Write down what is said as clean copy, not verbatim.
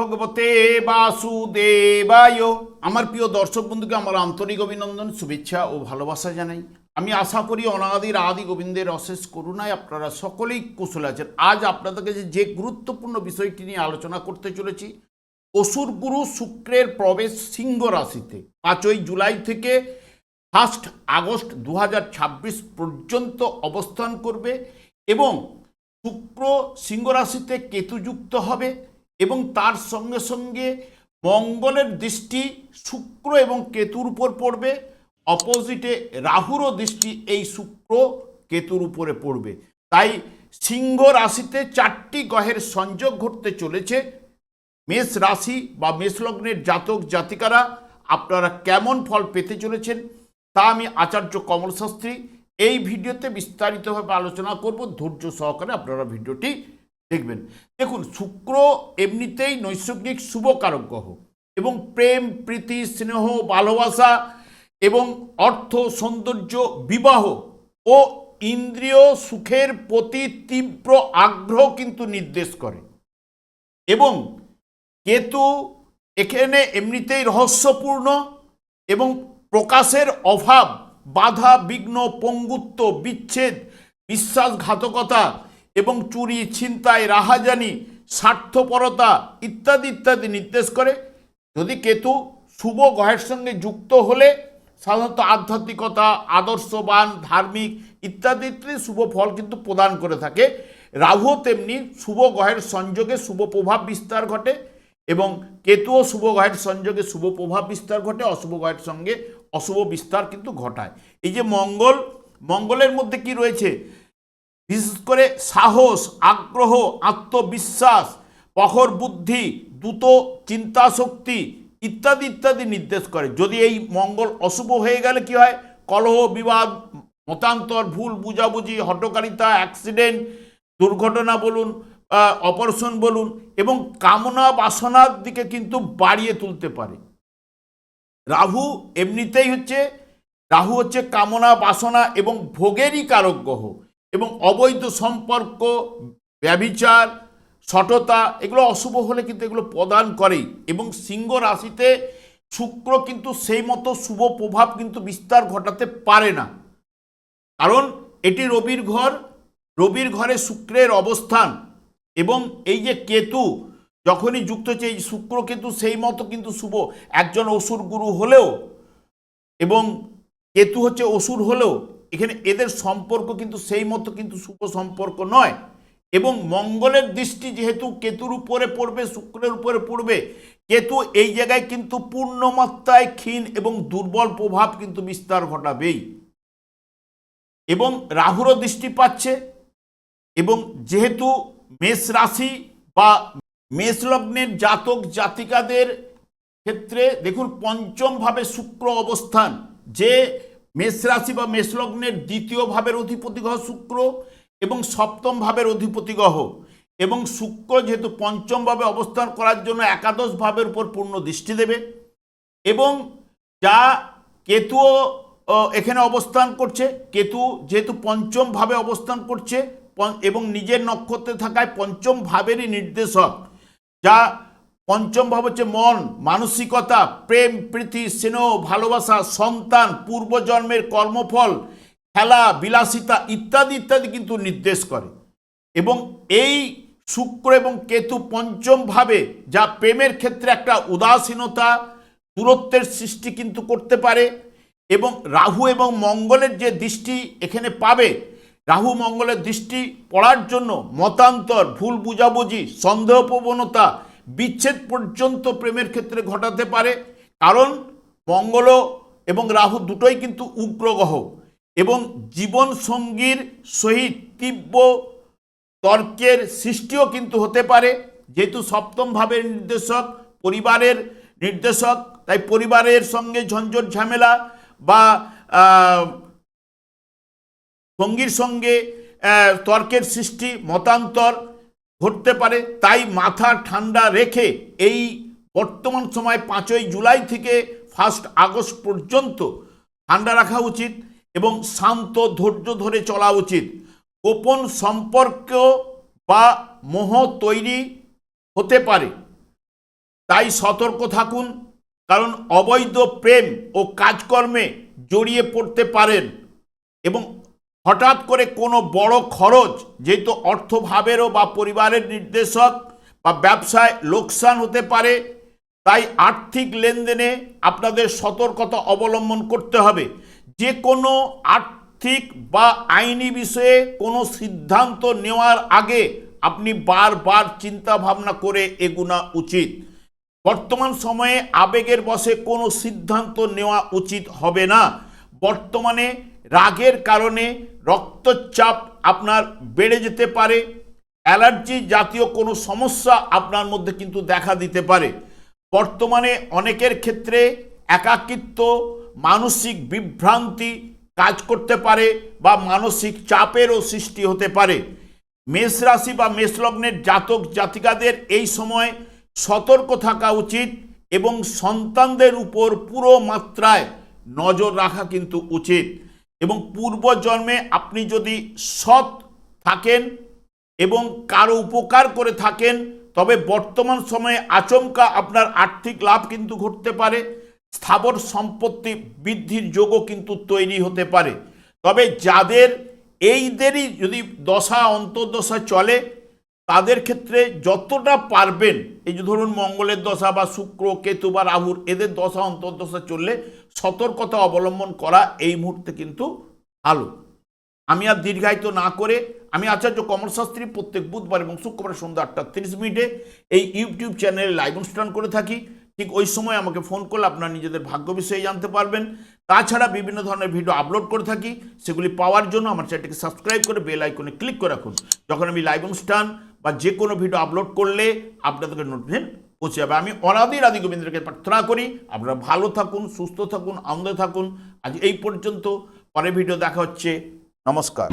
ভগবতে বাসুদেবায়। আমার প্রিয় দর্শক বন্ধুকে আমার আন্তরিক অভিনন্দন, শুভেচ্ছা ও ভালোবাসা জানাই। আমি আশা করি অনাদির আদি গোবিন্দের অশেষ করুণায় আপনারা সকলেই কুশল আছেন। আজ আপনাদেরকে যে গুরুত্বপূর্ণ বিষয়টি নিয়ে আলোচনা করতে চলেছি, অসুর গুরু শুক্রের প্রবেশ সিংহ রাশিতে 5ই জুলাই থেকে 1 আগস্ট 2026 পর্যন্ত অবস্থান করবে এবং শুক্র সিংহ রাশিতে কেতুযুক্ত হবে এবং তার সঙ্গে সঙ্গে মঙ্গলের দৃষ্টি শুক্র এবং কেতুর উপর পড়বে। অপোজিটে রাহুরও দৃষ্টি এই শুক্র কেতুর উপরে পড়বে। তাই সিংহ রাশিতে 4টি গ্রহের সংযোগ ঘটতে চলেছে। মেষ রাশি বা মেষ লগ্নের জাতক জাতিকারা আপনারা কেমন ফল পেতে চলেছেন তা আমি আচার্য কমল শাস্ত্রী এই ভিডিওতে বিস্তারিতভাবে আলোচনা করব। ধৈর্য সহকারে আপনারা ভিডিওটি দেখবেন। দেখুন, শুক্র এমনিতেই নৈসর্গিক শুভকারক গ্রহ এবং প্রেম, প্রীতি, স্নেহ, ভালোবাসা এবং অর্থ, সৌন্দর্য, বিবাহ ও ইন্দ্রিয় সুখের প্রতি তীব্র আগ্রহ কিন্তু নির্দেশ করে। এবং কেতু এখানে এমনিতেই রহস্যপূর্ণ এবং প্রকাশের অভাব, বাধা বিঘ্ন, পঙ্গুত্ব, বিচ্ছেদ, বিশ্বাসঘাতকতা এবং চুরি, ছিনতাই, রাহাজানি, স্বার্থপরতা ইত্যাদি ইত্যাদি নির্দেশ করে। যদি কেতু শুভ গ্রহের সঙ্গে যুক্ত হলে সাধারণত আধ্যাত্মিকতা, আদর্শবান, ধার্মিক ইত্যাদি ইত্যাদি শুভ ফল কিন্তু প্রদান করে থাকে। রাহু তেমনি শুভ গ্রহের সংযোগে শুভ প্রভাব বিস্তার ঘটে এবং কেতুও শুভ গ্রহের সংযোগে শুভ প্রভাব বিস্তার ঘটে, অশুভ গ্রহের সঙ্গে অশুভ বিস্তার কিন্তু ঘটায়। এই যে মঙ্গলের মধ্যে কি রয়েছে, বিশেষ করে সাহস, আগ্রহ, আত্মবিশ্বাস, প্রখর বুদ্ধি, দ্রুত চিন্তা শক্তি ইত্যাদি ইত্যাদি নির্দেশ করে। যদি এই মঙ্গল অশুভ হয়ে গেলে কি হয়, কলহ, বিবাদ, মতান্তর, ভুল বুঝাবুঝি, হঠকারিতা, অ্যাক্সিডেন্ট, দুর্ঘটনা বলুন, অপারেশন বলুন এবং কামনা বাসনার দিকে কিন্তু বাড়িয়ে তুলতে পারে। রাহু এমনিতেই রাহু হচ্ছে কামনা বাসনা এবং ভোগেরই কারক গ্রহ এবং অবৈধ সম্পর্ক, ব্যভিচার, সঠতা এগুলো অশুভ হলে কিন্তু এগুলো প্রদান করেই। এবং সিংহ রাশিতে শুক্র কিন্তু সেই মতো শুভ প্রভাব কিন্তু বিস্তার ঘটাতে পারে না, কারণ এটি রবির ঘরে শুক্রের অবস্থান। এবং এই যে কেতু যখনই যুক্ত হচ্ছে, এই শুক্র কেতু সেই মতো কিন্তু শুভ, একজন অসুর গুরু হলেও এবং কেতু হচ্ছে অসুর হলেও এখানে এদের সম্পর্ক কিন্তু সেই মতো কিন্তু শুভ সম্পর্ক নয়। এবং মঙ্গলের দৃষ্টি যেহেতু কেতুর উপরে পড়বে, শুক্রের উপরে পড়বে, কেতু এই জায়গায় কিন্তু পূর্ণমাত্রায় ক্ষীণ এবং দুর্বল প্রভাব কিন্তু বিস্তার ঘটাবেই। এবং রাহুরও দৃষ্টি পাচ্ছে এবং যেহেতু মেষ রাশি বা মেষ লগ্নের জাতক জাতিকাদের ক্ষেত্রে দেখুন, পঞ্চম ভাবে শুক্র অবস্থান, যে মেষ রাশি বা মেষ লগ্নের দ্বিতীয় ভাবের অধিপতি গ্রহ শুক্র এবং সপ্তম ভাবের অধিপতি গ্রহ, এবং শুক্র যেহেতু পঞ্চম ভাবে অবস্থান করার জন্য একাদশ ভাবের উপর পূর্ণ দৃষ্টি দেবে। এবং যা কেতুও এখানে অবস্থান করছে, কেতু যেহেতু পঞ্চম ভাবে অবস্থান করছে এবং নিজের নক্ষত্রে থাকায় পঞ্চম ভাবেরই নির্দেশক, যা পঞ্চম ভাব হচ্ছে মন, মানসিকতা, প্রেম, প্রীতি, স্নেহ, ভালোবাসা, সন্তান, পূর্বজন্মের কর্মফল, খেলা, বিলাসিতা ইত্যাদি ইত্যাদি কিন্তু নির্দেশ করে। এবং এই শুক্র এবং কেতু পঞ্চম ভাবে, যা প্রেমের ক্ষেত্রে একটা উদাসীনতা, দূরত্বের সৃষ্টি কিন্তু করতে পারে। এবং রাহু এবং মঙ্গলের যে দৃষ্টি এখানে পাবে, রাহু মঙ্গলের দৃষ্টি পড়ার জন্য মতান্তর, ভুল বুঝাবুঝি, সন্দেহপ্রবণতা, বিচ্ছেদ পর্যন্ত প্রেমের ক্ষেত্রে ঘটাতে পারে। কারণ মঙ্গল এবং রাহু দুটোই কিন্তু উগ্র গ্রহ এবং জীবন সঙ্গীর সহিত তীব্র তর্কের সৃষ্টিও কিন্তু হতে পারে। যেহেতু সপ্তম ভাবের নির্দেশক, পরিবারের নির্দেশক, তাই পরিবারের সঙ্গে ঝঞ্ঝট ঝামেলা বা সঙ্গীর সঙ্গে তর্কের সৃষ্টি, মতান্তর ঘটতে পারে। তাই মাথা ঠান্ডা রেখে এই বর্তমান সময় 5ই জুলাই থেকে 1 আগস্ট পর্যন্ত ঠান্ডা রাখা উচিত এবং শান্ত ধৈর্য ধরে চলা উচিত। গোপন সম্পর্ক বা মোহ তৈরি হতে পারে, তাই সতর্ক থাকুন, কারণ অবৈধ প্রেম ও কাজকর্মে জড়িয়ে পড়তে পারেন এবং হঠাৎ করে কোনো বড় খরচ, যেহেতু অর্থভাবেরও বা পরিবারের নির্দেশক বা ব্যবসায় লোকসান হতে পারে, তাই আর্থিক লেনদেনে আপনাদের সতর্কতা অবলম্বন করতে হবে। যে কোনো আর্থিক বা আইনি বিষয়ে কোনো সিদ্ধান্ত নেওয়ার আগে আপনি বারবার চিন্তা ভাবনা করে এগোনো উচিত। বর্তমান সময়ে আবেগের বশে কোনো সিদ্ধান্ত নেওয়া উচিত হবে না। বর্তমানে রাগের কারণে রক্তচাপ আপনার বেড়ে যেতে পারে, অ্যালার্জি জাতীয় কোনো সমস্যা আপনার মধ্যে কিন্তু দেখা দিতে পারে। বর্তমানে অনেকের ক্ষেত্রে একাকিত্ব, মানসিক বিভ্রান্তি কাজ করতে পারে বা মানসিক চাপেরও সৃষ্টি হতে পারে। মেষ রাশি বা মেষ লগ্নের জাতক জাতিকাদের এই সময় সতর্ক থাকা উচিত এবং সন্তানদের উপর পুরো মাত্রায় নজর রাখা কিন্তু উচিত। এবং পূর্বজন্মে আপনি যদি সৎ থাকেন এবং কারো উপকার করে থাকেন, তবে বর্তমান সময়ে আচমকা আপনার আর্থিক লাভ কিন্তু ঘটতে পারে। স্থাবর সম্পত্তি বৃদ্ধির যোগও কিন্তু তৈরি হতে পারে। তবে যাদের এইদেরই যদি দশা অন্তর্দশা চলে, তাদের ক্ষেত্রে যতটা পারবেন, এই যে ধরুন মঙ্গলের দশা বা শুক্র, কেতু বা রাহুর, এদের দশা অন্তর্দশা চললে সতর্কতা অবলম্বন করা এই মুহূর্তে কিন্তু ভালো। আমি আর দীর্ঘায়িত না করে, আমি আচার্য কমল শাস্ত্রী প্রত্যেক বুধবার এবং শুক্রবার সন্ধ্যা 8:30 এই ইউটিউব চ্যানেলে লাইভ অনুষ্ঠান করে থাকি। ঠিক ওই সময় আমাকে ফোন করলে আপনারা নিজেদের ভাগ্য বিষয়ে জানতে পারবেন। তাছাড়া বিভিন্ন ধরনের ভিডিও আপলোড করে থাকি, সেগুলি পাওয়ার জন্য আমার চ্যানেলটিকে সাবস্ক্রাইব করে বেল আইকনে ক্লিক করে রাখুন। যখন আমি লাইভ অনুষ্ঠান বা যে কোনো ভিডিও আপলোড করলে আপনাদেরকে নোটিফিকেশন পৌঁছে যাবে। আমি অনাদির আদি গোবিন্দের প্রার্থনা করি আপনারা ভালো থাকুন, সুস্থ থাকুন, আনন্দে থাকুন। আজ এই পর্যন্ত, পরে ভিডিও দেখা হচ্ছে। নমস্কার।